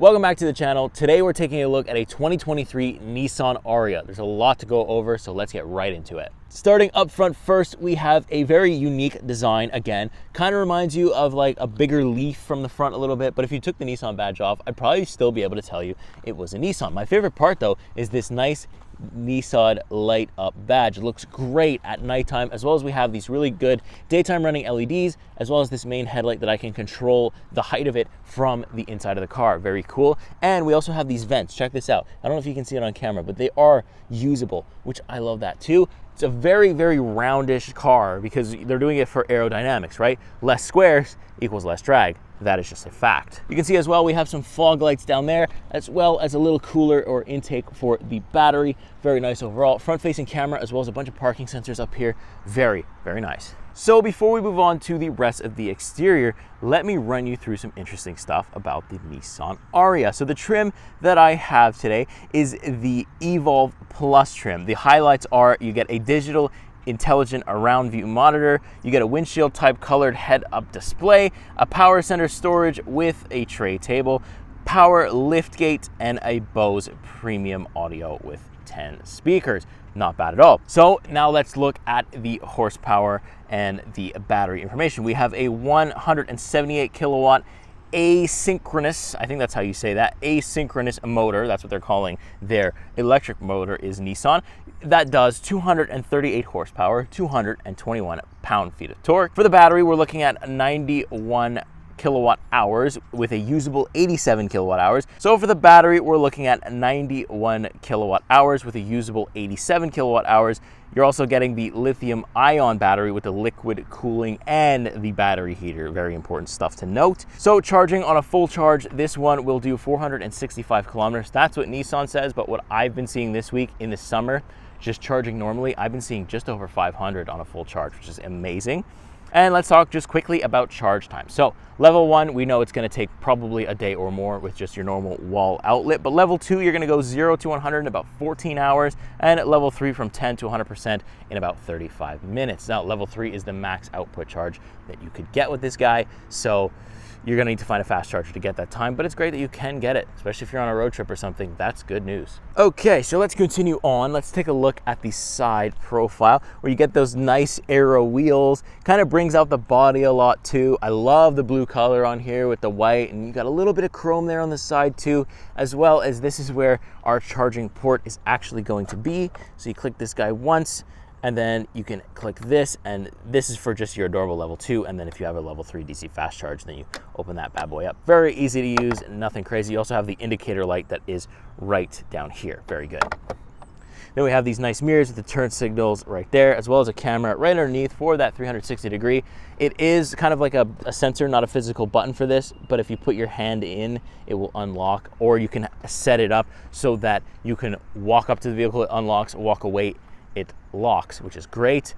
Welcome back to the channel. Today we're taking a look at a 2023 Nissan Ariya. There's a lot to go over, so let's get right into it. Starting up front first, we have a very unique design again. Kind of reminds you of like a bigger Leaf from the front a little bit, but if you took the Nissan badge off, I'd probably still be able to tell you it was a Nissan. My favorite part though is this nice Nissan light up badge. It looks great at nighttime, as well as we have these really good daytime running LEDs, as well as this main headlight that I can control the height of it from the inside of the car. Very cool. And we also have these vents. Check this out. I don't know if you can see it on camera, but they are usable, which I love that too. It's a very, very roundish car because they're doing it for aerodynamics, right? Less squares equals less drag. That is just a fact. You can see as well, we have some fog lights down there, as well as a little cooler or intake for the battery. Very nice overall. Front-facing camera, as well as a bunch of parking sensors up here. Very, very nice. So before we move on to the rest of the exterior, let me run you through some interesting stuff about the Nissan Ariya. So the trim that I have today is the Evolve Plus trim. The highlights are you get a digital intelligent around view monitor, you get a windshield type colored head-up display, a power center storage with a tray table, power lift gate, and a Bose premium audio with 10 speakers. Not bad at all. So now let's look at the horsepower and the battery information. We have a 178 kilowatt asynchronous, I think that's how you say that, asynchronous motor. That's what they're calling their electric motor, is Nissan. That does 238 horsepower, 221 pound-feet of torque. For the battery, we're looking at 91 kilowatt hours with a usable 87 kilowatt hours. So for the battery, we're looking at 91 kilowatt hours with a usable 87 kilowatt hours. You're also getting the lithium ion battery with the liquid cooling and the battery heater. Very important stuff to note. So charging on a full charge, this one will do 465 kilometers. That's what Nissan says, but what I've been seeing this week in the summer, just charging normally, I've been seeing just over 500 on a full charge, which is amazing. And let's talk just quickly about charge time. So level 1, we know it's going to take probably a day or more with just your normal wall outlet. But level 2, you're going to go 0 to 100 in about 14 hours. And at level 3, from 10 to 100% in about 35 minutes. Now, level 3 is the max output charge that you could get with this guy. So you're going to need to find a fast charger to get that time, but it's great that you can get it, especially if you're on a road trip or something. That's good news. Okay, so let's continue on. Let's take a look at the side profile where you get those nice aero wheels. Kind of brings out the body a lot too. I love the blue color on here with the white, and you got a little bit of chrome there on the side too, as well as this is where our charging port is actually going to be. So you click this guy once, and then you can click this, and this is for just your normal level 2, and then if you have a level 3 DC fast charge, then you open that bad boy up. Very easy to use, nothing crazy. You also have the indicator light that is right down here. Very good. Then we have these nice mirrors with the turn signals right there, as well as a camera right underneath for that 360 degree. It is kind of like a sensor, not a physical button for this, but if you put your hand in, it will unlock, or you can set it up so that you can walk up to the vehicle, it unlocks, walk away, it locks, which is great.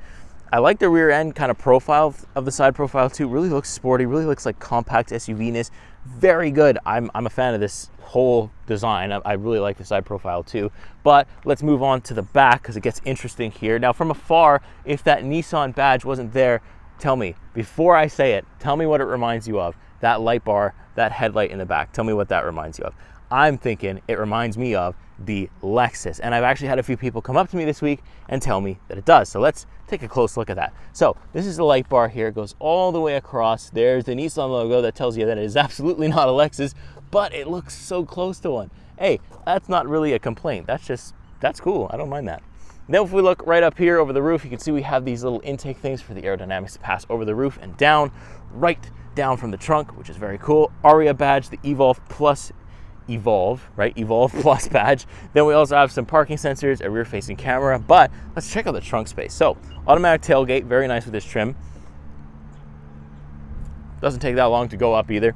I like the rear end kind of profile of the side profile too. Really looks sporty, really looks like compact SUV-ness. Very good. I'm a fan of this whole design. I really like the side profile too. But let's move on to the back because it gets interesting here. Now from afar, if that Nissan badge wasn't there, tell me, before I say it, tell me what it reminds you of. That light bar, that headlight in the back, tell me what that reminds you of. I'm thinking it reminds me of the Lexus, and I've actually had a few people come up to me this week and tell me that it does. So let's take a close look at that. So this is the light bar here. It goes all the way across. There's the Nissan logo that tells you that it is absolutely not a Lexus, but it looks so close to one. Hey, that's not really a complaint. That's cool. I don't mind that. Now if we look right up here over the roof, you can see we have these little intake things for the aerodynamics to pass over the roof and down, right down from the trunk, which is very cool. Ariya badge, the Evolve Plus Evolve Plus badge. Then we also have some parking sensors, a rear-facing camera, but let's check out the trunk space. So automatic tailgate, very nice with this trim. Doesn't take that long to go up either.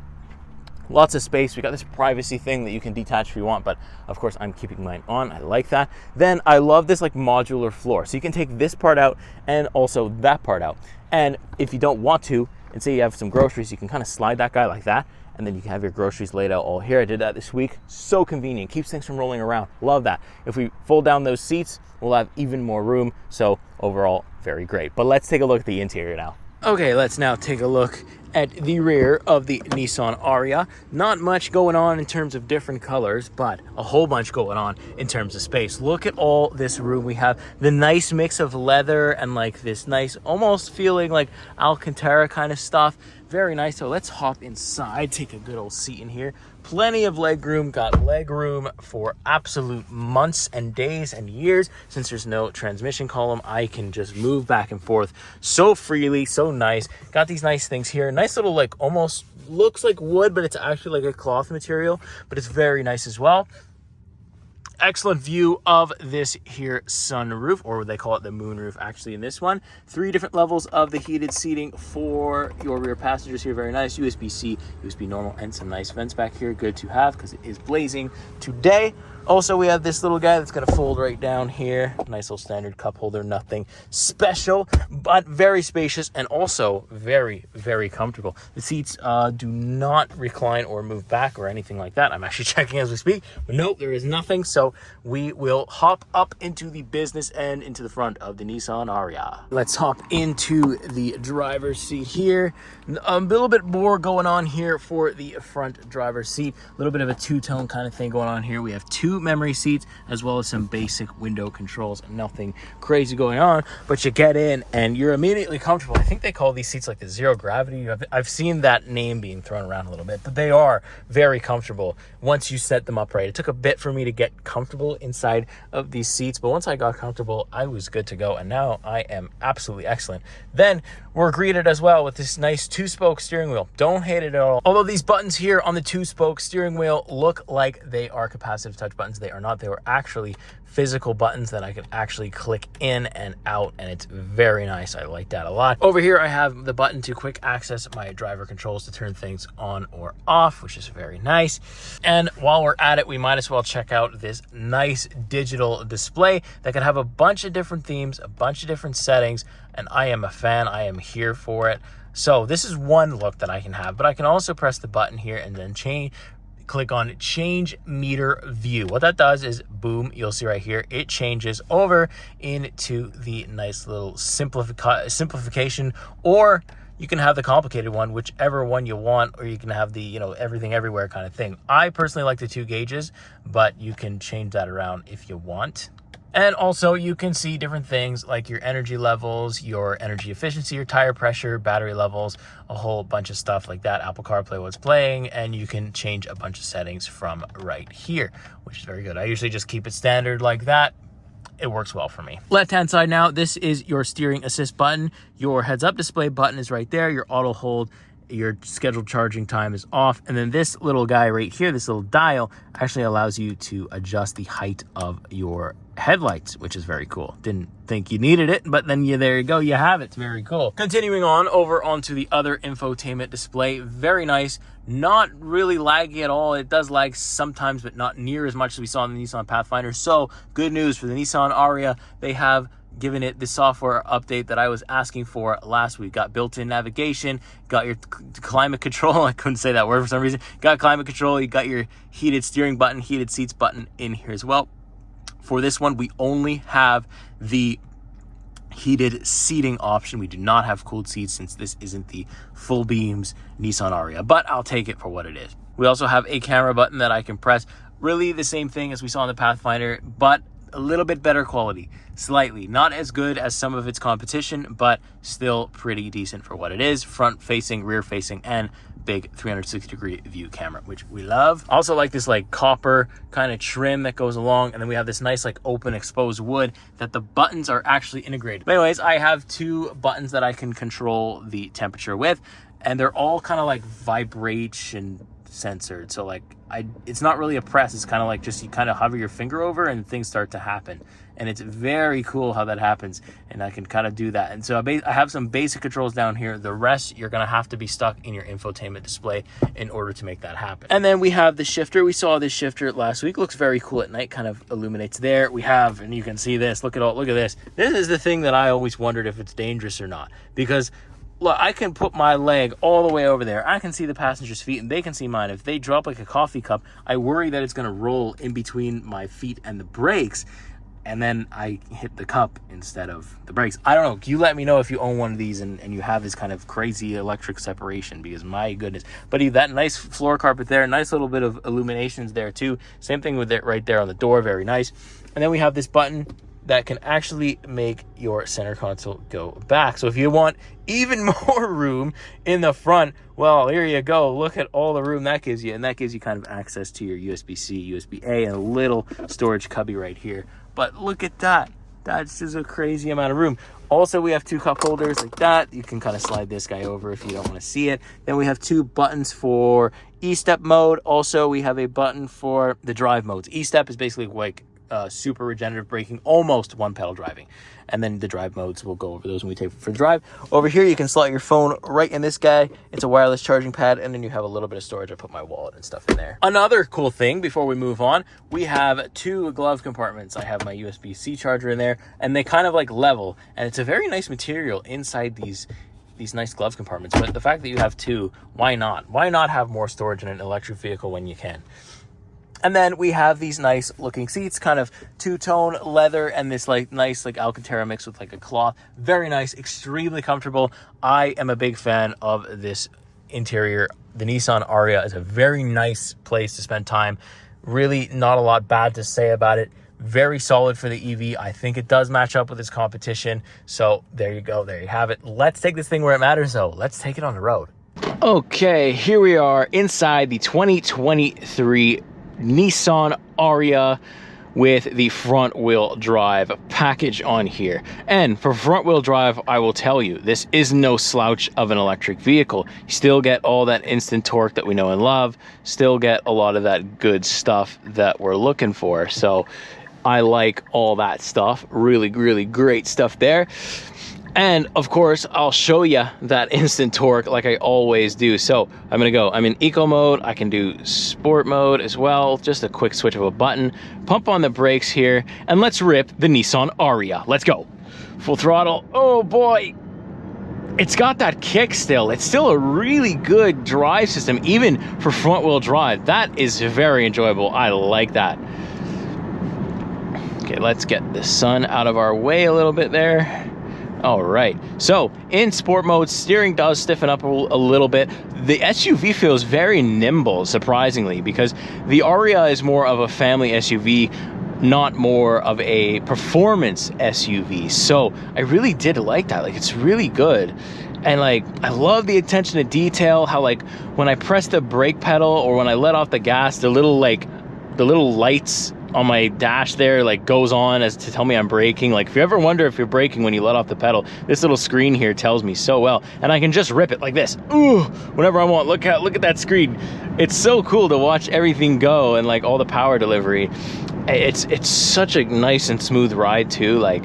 Lots of space. We got this privacy thing that you can detach if you want, but of course I'm keeping mine on. I like that. Then I love this like modular floor. So you can take this part out and also that part out. And if you don't want to, and say you have some groceries, you can kind of slide that guy like that, and then you can have your groceries laid out all here. I did that this week. So convenient. Keeps things from rolling around. Love that. If we fold down those seats, we'll have even more room. So overall, very great. But let's take a look at the interior now. Okay, let's now take a look at the rear of the Nissan Ariya. Not much going on in terms of different colors, but a whole bunch going on in terms of space. Look at all this room. We have the nice mix of leather and like this nice, almost feeling like Alcantara kind of stuff. Very nice. So let's hop inside, take a good old seat in here. Plenty of leg room, got leg room for absolute months and days and years. Since there's no transmission column, I can just move back and forth so freely, so nice. Got these nice things here. Nice little, like, almost looks like wood, but it's actually like a cloth material, but it's very nice as well. Excellent view of this here sunroof, or they call it the moonroof actually in this one. 3 different levels of the heated seating for your rear passengers here. Very nice. USB-C, USB normal, and some nice vents back here. Good to have because it is blazing today. Also, we have this little guy that's going to fold right down here. Nice little standard cup holder, nothing special, but very spacious and also very, very comfortable. The seats do not recline or move back or anything like that. I'm actually checking as we speak, but nope, there is nothing. So we will hop up into the business end, into the front of the Nissan Ariya. Let's hop into the driver's seat here. A little bit more going on here for the front driver's seat. A little bit of a two-tone kind of thing going on here. We have 2 memory seats as well as some basic window controls. Nothing crazy going on, but you get in and you're immediately comfortable. I think they call these seats like the zero gravity. I've seen that name being thrown around a little bit, but they are very comfortable once you set them up right. It took a bit for me to get comfortable inside of these seats, but once I got comfortable, I was good to go, and now I am absolutely excellent. Then we're greeted as well with this nice 2-spoke steering wheel. Don't hate it at all. Although these buttons here on the 2-spoke steering wheel look like they are capacitive touch buttons, they are not. They were actually physical buttons that I could actually click in and out, and it's very nice. I like that a lot. Over here I have the button to quick access my driver controls to turn things on or off, which is very nice. And while we're at it, we might as well check out this nice digital display that can have a bunch of different themes, a bunch of different settings, and I am a fan. I am here for it. So this is one look that I can have, but I can also press the button here and then click on change meter view. What that does is, boom, you'll see right here, it changes over into the nice little simplification, or you can have the complicated one, whichever one you want, or you can have the, you know, everything everywhere kind of thing. I personally like the 2 gauges, but you can change that around if you want. And also you can see different things like your energy levels, your energy efficiency, your tire pressure, battery levels, a whole bunch of stuff like that. Apple CarPlay, what's playing, and you can change a bunch of settings from right here, which is very good. I usually just keep it standard like that. It works well for me. Left-hand side now, this is your steering assist button. Your heads-up display button is right there. Your auto hold, your scheduled charging time is off. And then this little guy right here, this little dial, actually allows you to adjust the height of your headlights, which is very cool. Didn't think you needed it, but then there you go, you have it. It's very cool. Continuing on over onto the other infotainment display, very nice, not really laggy at all. It does lag sometimes, but not near as much as we saw in the Nissan Pathfinder. So good news for the Nissan Ariya, they have given it the software update that I was asking for last week. Got built-in navigation, got your climate control. I couldn't say that word for some reason. Got climate control, you got your heated steering button, heated seats button in here as well. For this one, we only have the heated seating option. We do not have cooled seats since this isn't the full beams Nissan Ariya, but I'll take it for what it is. We also have a camera button that I can press. Really the same thing as we saw in the Pathfinder, but a little bit better quality, slightly. Not as good as some of its competition, but still pretty decent for what it is. Front facing, rear facing, and big 360-degree view camera, which we love. Also like this like copper kind of trim that goes along, and then we have this nice like open exposed wood that the buttons are actually integrated. But anyways, I have 2 buttons that I can control the temperature with, and they're all kind of like vibration censored. So like it's not really a press, it's kind of like just you kind of hover your finger over and things start to happen, and it's very cool how that happens, and I can kind of do that. And so I have some basic controls down here. The rest you're gonna have to be stuck in your infotainment display in order to make that happen. And then we have the shifter. We saw this shifter last week. Looks very cool at night, kind of illuminates there. We have, and you can see this, look at this. This is the thing that I always wondered if it's dangerous or not, because look, I can put my leg all the way over there. I can see the passenger's feet and they can see mine. If they drop like a coffee cup, I worry that it's going to roll in between my feet and the brakes. and then I hit the cup instead of the brakes. I don't know. You let me know if you own one of these and you have this kind of crazy electric separation, because my goodness. But that nice floor carpet there, nice little bit of illuminations there too. Same thing with it right there on the door, very nice. And then we have this button that can actually make your center console go back. So if you want even more room in the front, well, here you go. Look at all the room that gives you. And that gives you kind of access to your USB-C, USB-A, and a little storage cubby right here. But look at that. That's just a crazy amount of room. Also, we have 2 cup holders like that. You can kind of slide this guy over if you don't want to see it. Then we have 2 buttons for E-step mode. Also, we have a button for the drive modes. E-step is basically like super regenerative braking, almost one pedal driving. And then the drive modes, we'll go over those when we take it for the drive. Over here, you can slot your phone right in this guy. It's a wireless charging pad, and then you have a little bit of storage. I put my wallet and stuff in there. Another cool thing before we move on, we have 2 glove compartments. I have my USB-C charger in there, and they kind of like level, and it's a very nice material inside these nice glove compartments. But the fact that you have 2, why not? Why not have more storage in an electric vehicle when you can? And then we have these nice looking seats, kind of 2-tone leather and this like nice like Alcantara mixed with like a cloth. Very nice, extremely comfortable. I am a big fan of this interior. The Nissan Ariya is a very nice place to spend time. Really not a lot bad to say about it. Very solid for the EV. I think it does match up with its competition. So there you go, there you have it. Let's take this thing where it matters though. Let's take it on the road. Okay, here we are inside the 2023 Nissan Ariya with the front wheel drive package on here. And for front wheel drive, I will tell you, this is no slouch of an electric vehicle. You still get all that instant torque that we know and love, still get a lot of that good stuff that we're looking for. So I like all that stuff. Really, really great stuff there. And of course, I'll show you that instant torque like I always do. So I'm in eco mode. I can do sport mode as well. Just a quick switch of a button. Pump on the brakes here, and let's rip the Nissan Ariya. Let's go. Full throttle. Oh boy. It's got that kick still. It's still a really good drive system, even for front wheel drive. That is very enjoyable. I like that. Okay, let's get the sun out of our way a little bit there. All right, so in sport mode, steering does stiffen up a little bit. The SUV feels very nimble, surprisingly, because the Ariya is more of a family SUV, not more of a performance SUV. So I really did like that. Like, it's really good. And like, I love the attention to detail, how like when I press the brake pedal or when I let off the gas, the little lights on my dash there like goes on as to tell me I'm braking. Like, if you ever wonder if you're braking when you let off the pedal, this little screen here tells me so well. And I can just rip it like this, ooh, whenever I want. Look at that screen. It's so cool to watch everything go and like all the power delivery. It's such a nice and smooth ride too. Like,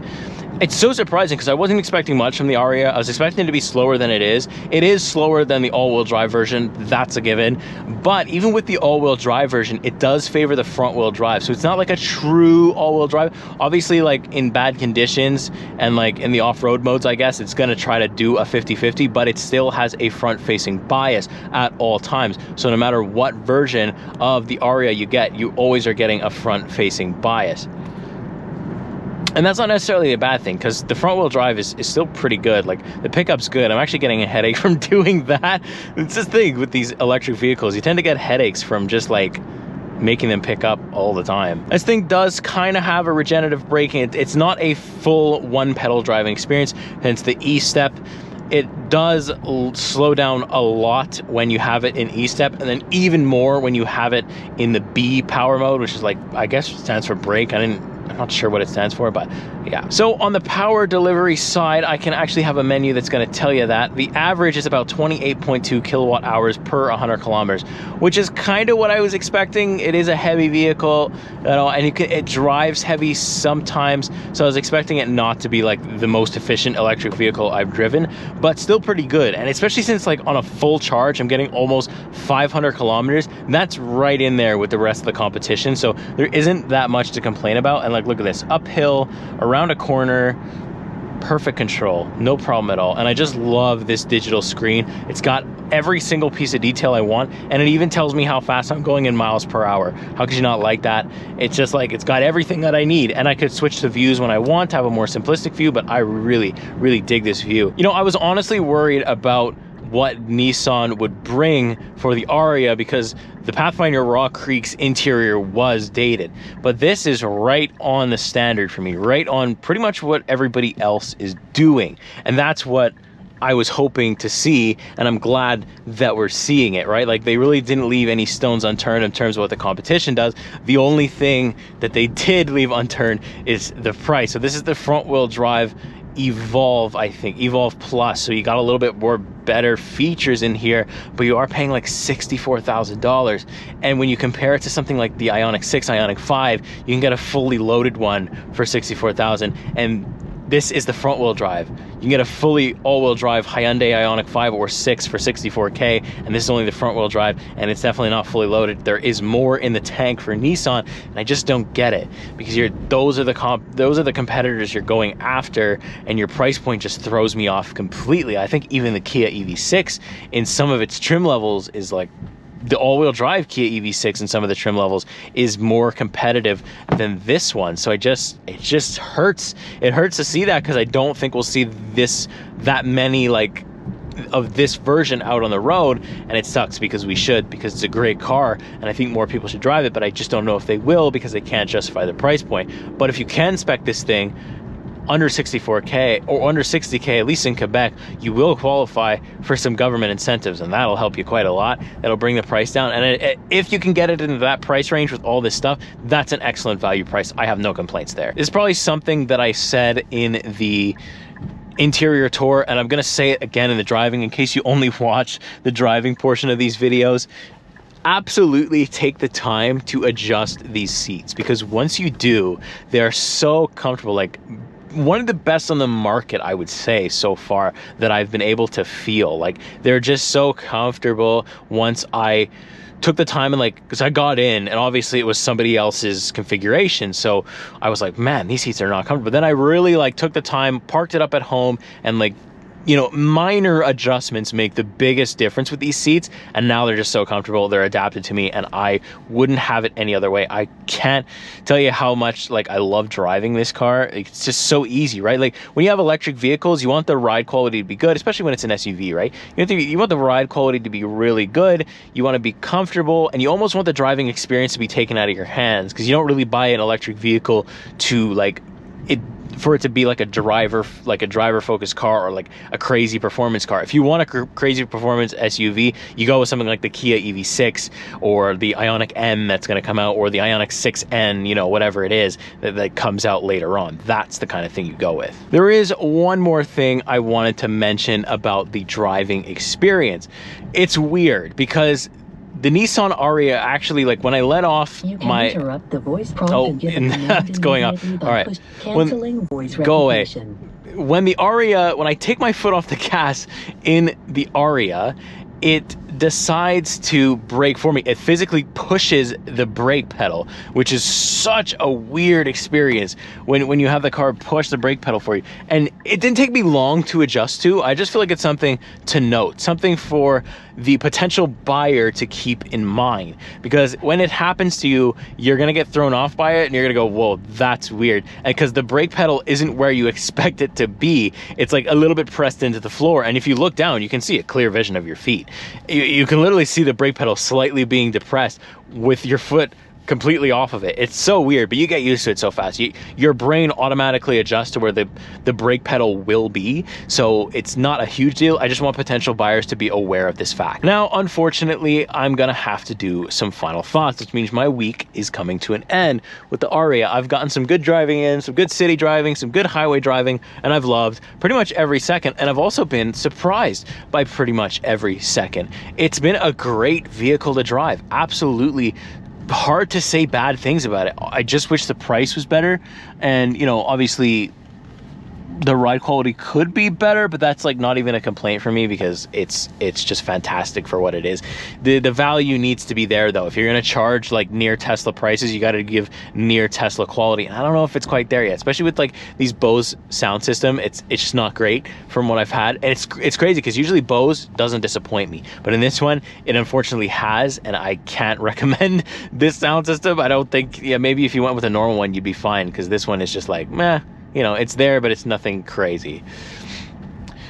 it's so surprising because I wasn't expecting much from the Ariya. I was expecting it to be slower than it is. It is slower than the all-wheel drive version, that's a given. But even with the all-wheel drive version, it does favor the front-wheel drive. So it's not like a true all-wheel drive. Obviously, like in bad conditions and like in the off-road modes, I guess, it's gonna try to do a 50-50, but it still has a front-facing bias at all times. So no matter what version of the Ariya you get, you always are getting a front-facing bias. And that's not necessarily a bad thing, because the front wheel drive is still pretty good. Like, the pickup's good. I'm actually getting a headache from doing that. It's the thing with these electric vehicles. You tend to get headaches from just like making them pick up all the time. This thing does kind of have a regenerative braking. It's not a full one pedal driving experience, hence the E-step. It does slow down a lot when you have it in E-step, and then even more when you have it in the B power mode, which is like, I guess stands for brake. I'm not sure what it stands for, but yeah. So on the power delivery side, I can actually have a menu that's going to tell you that. The average is about 28.2 kilowatt hours per 100 kilometers, which is kind of what I was expecting. It is a heavy vehicle, you know, and it drives heavy sometimes, so I was expecting it not to be like the most efficient electric vehicle I've driven, but still pretty good. And especially since like on a full charge, I'm getting almost 500 kilometers. That's right in there with the rest of the competition, so there isn't that much to complain about. And like, look at this, uphill, around a corner, perfect control, no problem at all. And I just love this digital screen. It's got every single piece of detail I want, and it even tells me how fast I'm going in miles per hour. How could you not like that? It's just like, it's got everything that I need, and I could switch to views when I want to have a more simplistic view, but I really, really dig this view. You know, I was honestly worried about what Nissan would bring for the Ariya because the Pathfinder Raw Creek's interior was dated, but this is right on the standard for me, right on pretty much what everybody else is doing, and that's what I was hoping to see, and I'm glad that we're seeing it, right? Like, they really didn't leave any stones unturned in terms of what the competition does. The only thing that they did leave unturned is the price. So this is the front-wheel drive Evolve, I think, Evolve Plus. So you got a little bit more better features in here, but you are paying like $64,000. And when you compare it to something like the Ioniq 6, Ioniq 5, you can get a fully loaded one for $64,000. And this is the front wheel drive. You can get a fully all-wheel drive Hyundai Ioniq 5 or 6 for $64K, and this is only the front wheel drive, and it's definitely not fully loaded. There is more in the tank for Nissan, and I just don't get it, because those are the competitors you're going after, and your price point just throws me off completely. I think even the Kia EV6 in some of its trim levels is like, the all-wheel drive Kia EV6 in some of the trim levels is more competitive than this one. So it just hurts. It hurts to see that, because I don't think we'll see that many like of this version out on the road, and it sucks because because it's a great car, and I think more people should drive it, but I just don't know if they will, because they can't justify the price point. But if you can spec this thing under 64K or under 60K, at least in Quebec, you will qualify for some government incentives, and that'll help you quite a lot. That'll bring the price down, and if you can get it into that price range with all this stuff, that's an excellent value price. I have no complaints there. This is probably something that I said in the interior tour, and I'm gonna say it again in the driving, in case you only watch the driving portion of these videos. Absolutely take the time to adjust these seats, because once you do, they're so comfortable. Like, one of the best on the market, I would say, so far, that I've been able to feel. Like, they're just so comfortable once I took the time, and like, because I got in and obviously it was somebody else's configuration, so I was like, man, these seats are not comfortable. But then I really like took the time, parked it up at home, and like, you know, minor adjustments make the biggest difference with these seats, and now they're just so comfortable. They're adapted to me, and I wouldn't have it any other way. I can't tell you how much like I love driving this car. It's just so easy, right? Like, when you have electric vehicles, you want the ride quality to be good, especially when it's an SUV, right? You want the ride quality to be really good. You want to be comfortable, and you almost want the driving experience to be taken out of your hands, because you don't really buy an electric vehicle to like for it to be like a driver focused car, or like a crazy performance car. If you want a crazy performance SUV, you go with something like the Kia EV6 or the Ioniq M that's going to come out, or the Ioniq 6N, you know, whatever it is that comes out later on. That's the kind of thing you go with. There is one more thing I wanted to mention about the driving experience. It's weird because the Nissan Ariya, actually, like, when I let off my... interrupt the voice prompt it's going off. All right. Go away. When I take my foot off the gas in the Ariya, it decides to brake for me. It physically pushes the brake pedal, which is such a weird experience when you have the car push the brake pedal for you. And it didn't take me long to adjust to. I just feel like it's something to note, something for the potential buyer to keep in mind, because when it happens to you, you're gonna get thrown off by it, and you're gonna go, whoa, that's weird. And because the brake pedal isn't where you expect it to be, it's like a little bit pressed into the floor, and if you look down, you can see a clear vision of your feet. You can literally see the brake pedal slightly being depressed with your foot completely off of it. It's so weird, but you get used to it so fast. Your brain automatically adjusts to where the brake pedal will be, so it's not a huge deal. I just want potential buyers to be aware of this fact. Now, unfortunately, I'm gonna have to do some final thoughts, which means my week is coming to an end with the Ariya. I've gotten some good driving in, some good city driving, some good highway driving, and I've loved pretty much every second, and I've also been surprised by pretty much every second. It's been a great vehicle to drive. Absolutely hard to say bad things about it. I just wish the price was better, and you know, obviously the ride quality could be better, but that's like not even a complaint for me because it's just fantastic for what it is. The value needs to be there though. If you're gonna charge like near Tesla prices, you got to give near Tesla quality, and I don't know if it's quite there yet, especially with like these Bose sound system. It's just not great from what I've had, and it's crazy because usually Bose doesn't disappoint me, but in this one it unfortunately has, and I can't recommend this sound system. I don't think, yeah, maybe if you went with a normal one you'd be fine, because this one is just like meh. You know, it's there, but it's nothing crazy.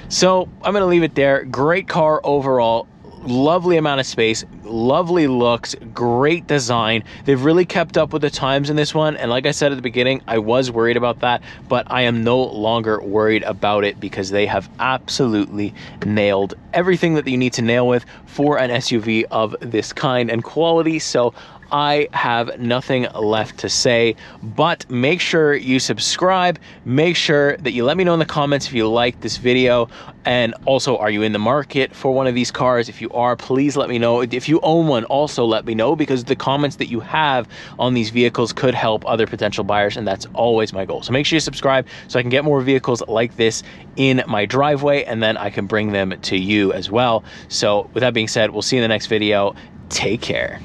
So I'm gonna leave it there. Great car overall, lovely amount of space, lovely looks, great design. They've really kept up with the times in this one, and like I said at the beginning, I was worried about that, but I am no longer worried about it because they have absolutely nailed everything that you need to nail with for an SUV of this kind and quality. So I have nothing left to say, but make sure you subscribe. Make sure that you let me know in the comments if you like this video, and also, are you in the market for one of these cars? If you are, please let me know. If you own one, also let me know, because the comments that you have on these vehicles could help other potential buyers, and that's always my goal. So make sure you subscribe so I can get more vehicles like this in my driveway, and then I can bring them to you as well. So with that being said, we'll see you in the next video. Take care.